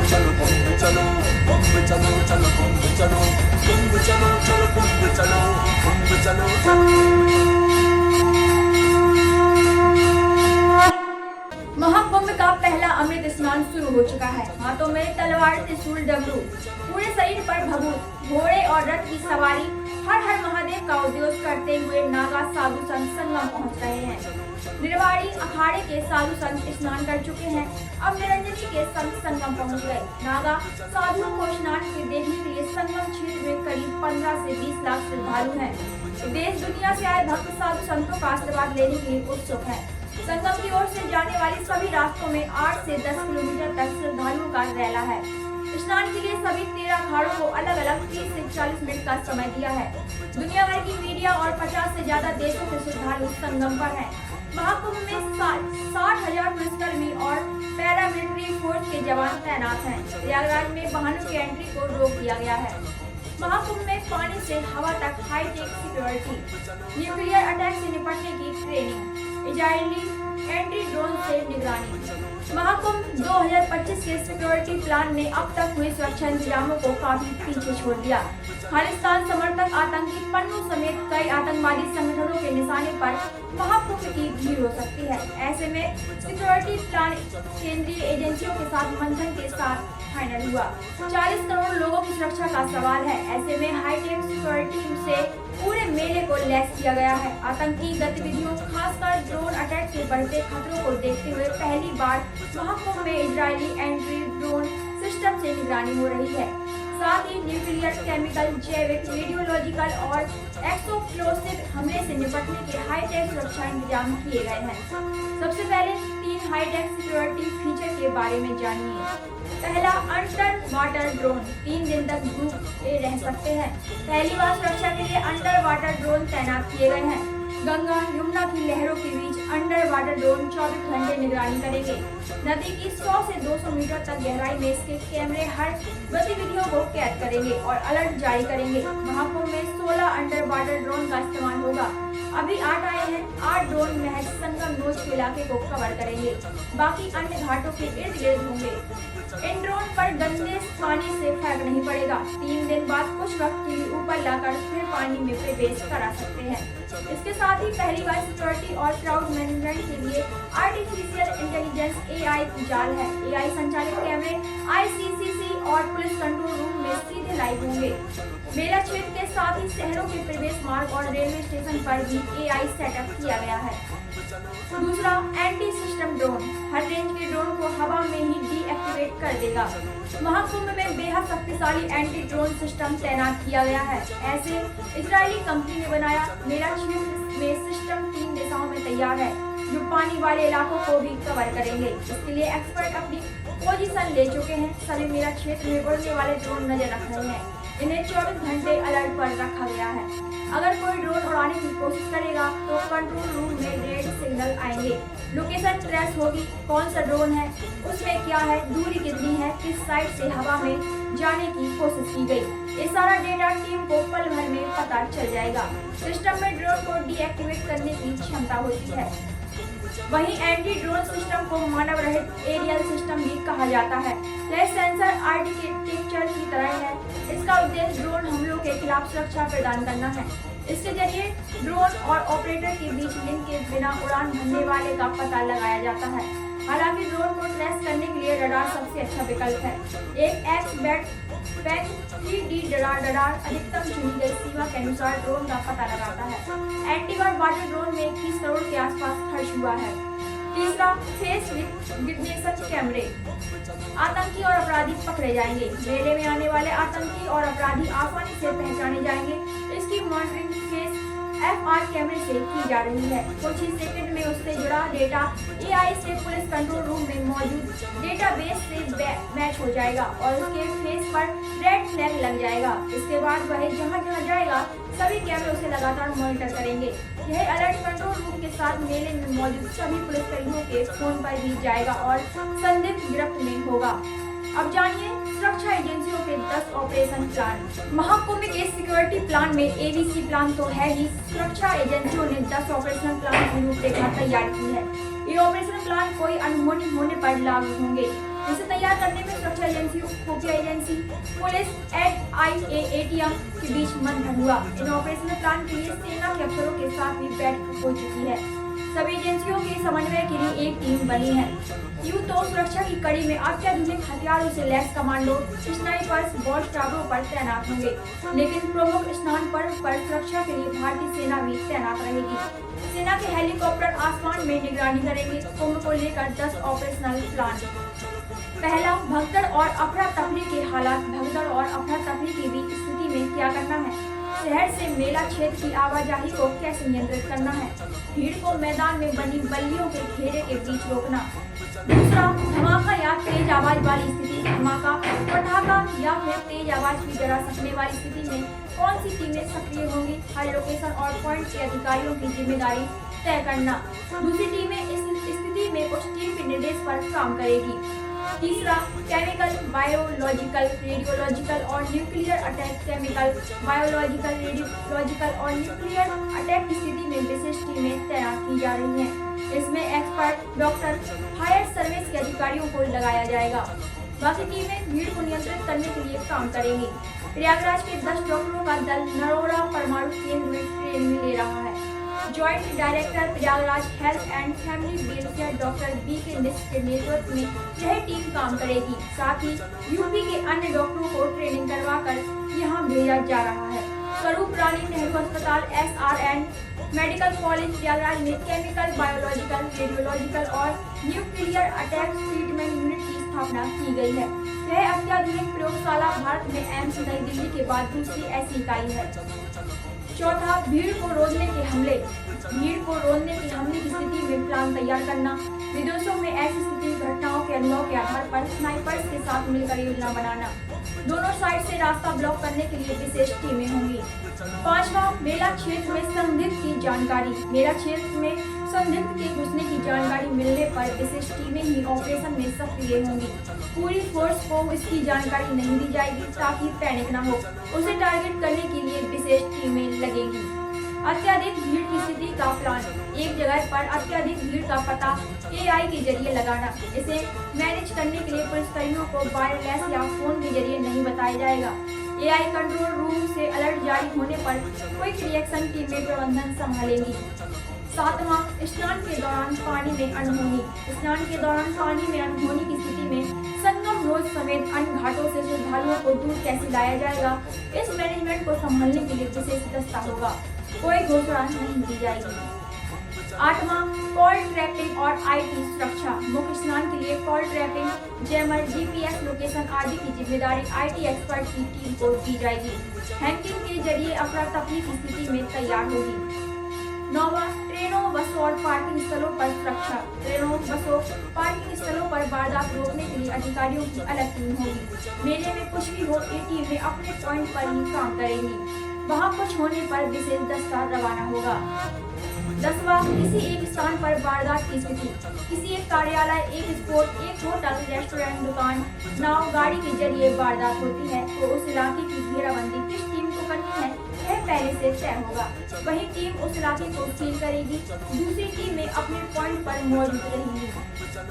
चलो कुंभ चलो, कुंभ चलो चलो कुंभ चलो, कुंभ चलो चलो कुंभ चलो, कुंभ चलो चलो। महाकुंभ का पहला अमृत स्नान शुरू हो चुका है। हाथों में तलवार, त्रिशूल, डमरू, पूरे शरीर पर भभूत, घोड़े और रथ की सवारी, हर हर महादेव का उद्घोष करते हुए नागा साधु संत संगम पहुंच रहे हैं। निर्वाणी अखाड़े के साधु संत स्नान कर चुके हैं। अब निरंजनी के संत संगम पहुंच गए। नागा साधुओं को स्नान के देखने के लिए संगम क्षेत्र में करीब 15 से 20 लाख श्रद्धालु हैं। देश दुनिया से आए भक्त साधु संतों का आशीर्वाद लेने के लिए उत्सुक है। संगम की ओर से जाने वाली सभी रास्तों में 8 से 10 किलोमीटर तक श्रद्धालुओं का रैला है। स्नान के लिए सभी 13 अखाड़ों को अलग अलग 30 से 40 मिनट का समय दिया है। दुनिया भर की मीडिया और 50 से ज्यादा देशों के श्रद्धालु संगम पर हैं। महाकुंभ में 60,000 पुलिसकर्मी और पैरामिलिट्री फोर्स के जवान तैनात हैं। प्रयागराज में वाहनों की एंट्री को रोक दिया गया है। महाकुंभ में पानी से हवा तक हाईटेक सिक्योरिटी, न्यूक्लियर अटैक से निपटने की ट्रेनिंग, इजरायली एंटी ड्रोन से निगरानी। महाकुंभ 2025 के सिक्योरिटी प्लान ने अब तक हुए सुरक्षा इंतजामों को काफी पीछे छोड़ दिया। खालिस्तान समर्थक आतंकी पन्नू समेत कई आतंकवादी संगठनों के निशाने पर महाकुंभ की भीड़ हो सकती है। ऐसे में सिक्योरिटी प्लान केंद्रीय एजेंसियों के साथ मंथन के साथ फाइनल हुआ। 40 करोड़ लोगों की सुरक्षा का सवाल है। ऐसे में हाईटेक सिक्योरिटी से पूरे मेले को लैस किया गया है। आतंकी गतिविधियों, खासकर ड्रोन अटैक के बढ़ते खतरों को देखते हुए पहली बार महाकुंभ में इजरायली एंटी ड्रोन सिस्टम से निगरानी हो रही है। साथ ही न्यूक्लियर, केमिकल, जैविक, रेडियोलॉजिकल और एक्सोप्लोसिव हमले से निपटने के हाईटेक सुरक्षा इंतजाम किए गए हैं। सबसे पहले 3 हाईटेक सिक्योरिटी फीचर के बारे में जानिए। पहला, अंडर वाटर ड्रोन 3 दिन तक डूब रह सकते हैं। पहली बार सुरक्षा के लिए अंडर वाटर ड्रोन तैनात किए गए हैं। गंगा यमुना की लहरों के बीच अंडर वाटर ड्रोन 24 घंटे निगरानी करेंगे। नदी की 100 से 200 मीटर तक गहराई में इसके कैमरे हर गतिविधियों को कैद करेंगे और अलर्ट जारी करेंगे। महाकुंभ में 16 अंडर वाटर ड्रोन का इस्तेमाल होगा। अभी 8 आए हैं। 8 ड्रोन महज संगम नोच के इलाके को कवर करेंगे, बाकी अन्य घाटों के इर्द गिर्द होंगे। इन ड्रोन पर गंदे पानी से फर्क नहीं पड़ेगा। 3 दिन बाद कुछ वक्त के लिए ऊपर लाकर फिर पानी में प्रवेश करा सकते हैं। इसके साथ ही पहली बार सिक्योरिटी और क्राउड मैनेजमेंट के लिए आर्टिफिशियल इंटेलिजेंस AI की जाल है। AI संचालित कैमरे ICCC और पुलिस कंट्रोल रूम में सीधे लाइव होंगे। मेला क्षेत्र के साथ ही शहरों के प्रवेश मार्ग और रेलवे स्टेशन पर भी AI सेटअप किया गया है। दूसरा, एंटी सिस्टम ड्रोन हर रेंज के ड्रोन को हवा में ही डीएक्टिवेट कर देगा। महाकुंभ में बेहद शक्तिशाली एंटी ड्रोन सिस्टम तैनात किया गया है। ऐसे इजरायली कंपनी ने बनाया। मेला क्षेत्र में सिस्टम 3 दिशाओं में तैयार है, जो पानी वाले इलाकों को भी कवर करेंगे। इसके लिए एक्सपर्ट अपनी पोजीशन ले चुके हैं। सभी मेला क्षेत्र में उड़ने वाले ड्रोन नजर रख रहे हैं। इन्हें 24 घंटे अलर्ट पर रखा गया है। अगर कोई ड्रोन उड़ाने की कोशिश करेगा तो कंट्रोल रूम में रेड सिग्नल आएंगे। लोकेशन ट्रेस होगी, कौन सा ड्रोन है, उसमें क्या है, दूरी कितनी है, किस साइड से हवा में जाने की कोशिश की गई। ये सारा डेटा टीम को पल भर में पता चल जाएगा। सिस्टम में ड्रोन को डीएक्टिवेट करने की क्षमता होती है। वहीं एंटी ड्रोन सिस्टम को मानव रहित एरियल सिस्टम भी कहा जाता है। यह सेंसर आर्किटेक्चर की तरह है। इसका उद्देश्य ड्रोन हमलों के खिलाफ सुरक्षा प्रदान करना है। इसके जरिए ड्रोन और ऑपरेटर के बीच लिंक के बिना उड़ान भरने वाले का पता लगाया जाता है। हालांकि ड्रोन को ट्रेस करने के लिए रडार सबसे अच्छा विकल्प है। एक एक्स-बैंड 3D रडार अधिकतम चुनी गई सीमा के अनुसार ड्रोन का पता लगाता है। एंटी वाटर ड्रोन में 21 करोड़ के आसपास खर्च हुआ है। तीसरा, फेस रिकग्निशन कैमरे आतंकी और अपराधी पकड़े जाएंगे। मेले में आने वाले आतंकी और अपराधी आसानी से पहचाने जाएंगे। इसकी मॉनिटरिंग फेस FR कैमरे से की जा रही है। कुछ ही सेकंड में उससे जुड़ा डेटा AI से पुलिस कंट्रोल रूम में मौजूद डेटाबेस से मैच हो जाएगा और उसके फेस पर रेड फ्लैग लग जाएगा। इसके बाद वह जहां जाएगा सभी कैमरे उसे लगातार मॉनिटर करेंगे। यह अलर्ट कंट्रोल रूम के साथ मेले में मौजूद सभी पुलिसकर्मियों के फोन पर भी जाएगा और संदिग्ध गिरफ्त में होगा। अब जानिए सुरक्षा एजेंसियों के 10 ऑपरेशन प्लान। महाकुंभ के सिक्योरिटी प्लान में ABC प्लान तो है ही, सुरक्षा एजेंसियों ने 10 ऑपरेशनल प्लान की रूपरेखा तैयार की है। ये ऑपरेशनल प्लान कोई अनहोनी होने पर लागू होंगे। इसे तैयार करने में सुरक्षा एजेंसियों, खुफिया एजेंसी, पुलिस, ATM के बीच मंथन हुआ। इन ऑपरेशनल प्लान के लिए सेना के अफसरों के साथ भी बैठक हो चुकी है। सभी एजेंसियों के समन्वय के लिए एक टीम बनी है। यूं तो सुरक्षा की कड़ी में अत्याधुनिक हथियारों से लैस कमांडो, स्नाइपर्स, वॉच टावरों पर तैनात होंगे, लेकिन प्रमुख स्नान पर्व पर सुरक्षा के लिए भारतीय सेना भी तैनात रहेगी। सेना के हेलीकॉप्टर आसमान में निगरानी करेंगे। कुंभ को लेकर 10 ऑपरेशनल प्लान। पहला, भगदड़ और अफरा तफरी के हालात। भगदड़ और अफरा तफरी की भी स्थिति में क्या करना है? शहर से मेला क्षेत्र की आवाजाही को कैसे नियंत्रित करना है? भीड़ को मैदान में बनी बल्लियों के घेरे के बीच रोकना। दूसरा, धमाका या तेज आवाज वाली स्थिति। धमाका, पटाखा या फिर तेज आवाज की गिरा सकने वाली स्थिति में कौन सी टीमें सक्रिय होंगी? हर लोकेशन और पॉइंट के अधिकारियों की जिम्मेदारी तय करना। दूसरी टीमें इस स्थिति में उस टीम के निर्देश पर काम करेगी। तीसरा, केमिकल, बायोलॉजिकल, रेडियोलॉजिकल और nuclear attack. Chemical, biological, radiological और न्यूक्लियर अटैक की स्थिति में विशेष टीमें तैनात की जा रही हैं। इसमें एक्सपर्ट, डॉक्टर, फायर सर्विस के अधिकारियों को लगाया जाएगा। बाकी टीमें भीड़ को नियंत्रित करने के लिए काम करेंगी। प्रयागराज के 10 डॉक्टरों का दल नरोरा परमाणु केंद्र में ट्रेनिंग ले रहा है। Joint director Prayagraj health and family welfare doctor B.K. मिश्र के नेतृत्व में यह टीम काम करेगी। साथ ही यूपी के अन्य डॉक्टरों को ट्रेनिंग करवाकर यहां भेजा जा रहा है। स्वरूप रानी नेहरू अस्पताल SRN मेडिकल कॉलेज प्रयागराज में केमिकल, बायोलॉजिकल, रेडियोलॉजिकल और न्यूक्लियर अटैक ट्रीटमेंट यूनिट की स्थापना की गई है। यह अत्याधुनिक प्रयोगशाला भारत में एम्स नई दिल्ली के बाद दूसरी ऐसी इकाई है। चौथा, भीड़ को रोकने के हमले। भीड़ को रोकने के हमले की स्थिति में प्लान तैयार करना। विदेशों में ऐसी स्थिति घटनाओं के अनुभव के आधार पर स्नाइपर्स के साथ मिलकर योजना बनाना। दोनों साइड से रास्ता ब्लॉक करने के लिए विशेष टीमें होंगी। पांचवा, मेला क्षेत्र में संदिग्ध की जानकारी। मेला क्षेत्र में संदिग्ध के घुसने की जानकारी मिलने पर विशेष टीमें ही ऑपरेशन में सक्रिय होंगी। पूरी फोर्स को इसकी जानकारी नहीं दी जाएगी ताकि पैनिक न हो। उसे टारगेट करने के लिए विशेष टीमें लगेंगी। अत्यधिक भीड़ की स्थिति का प्लान। एक जगह पर अत्यधिक भीड़ का पता AI के जरिए लगाना। इसे मैनेज करने के लिए पुलिसकर्मियों को वायरलेस या फोन के जरिए नहीं बताया जाएगा। AI कंट्रोल रूम से अलर्ट जारी होने पर क्विक रिएक्शन टीमें प्रबंधन संभालेंगी। सातवां, स्नान के दौरान पानी में अनहोनी। स्नान के दौरान पानी में अनहोनी की स्थिति में संगम रोड समेत अन्य घाटों से श्रद्धालुओं को दूर कैसे लाया जाएगा, इस मैनेजमेंट को संभालने के लिए विशेष दस्ता होगा। कोई घोषणा नहीं दी जाएगी। आठवां, कॉल ट्रैपिंग और IT सुरक्षा। मुख्य स्नान के लिए call trapping, jammer, GPS location आदि की जिम्मेदारी IT एक्सपर्ट की टीम को दी जाएगी। हैकिंग के जरिए अफरा तफरी की स्थिति में तैयार होगी। नौवां, ट्रेनों, बसों और पार्किंग स्थलों पर सुरक्षा। ट्रेनों, बसों, पार्किंग स्थलों पर वारदात रोकने के लिए अधिकारियों की अलग टीम होगी। मेले में कुछ भी हो, ये टीमें अपने पॉइंट पर ही काम करेंगी। वहाँ कुछ होने पर विशेष दस्ता रवाना होगा। 10वां, किसी एक स्थान पर वारदात की स्थिति। किसी एक कार्यालय, एक स्पोर्ट, एक होटल, रेस्टोरेंट, दुकान, नाव, गाड़ी के जरिए वारदात होती है तो उस इलाके की घेराबंदी किस टीम को करनी है यह पहले से तय होगा। वही टीम उस इलाके को सील करेगी। दूसरी टीमें अपने पॉइंट पर मौजूद रहेंगी।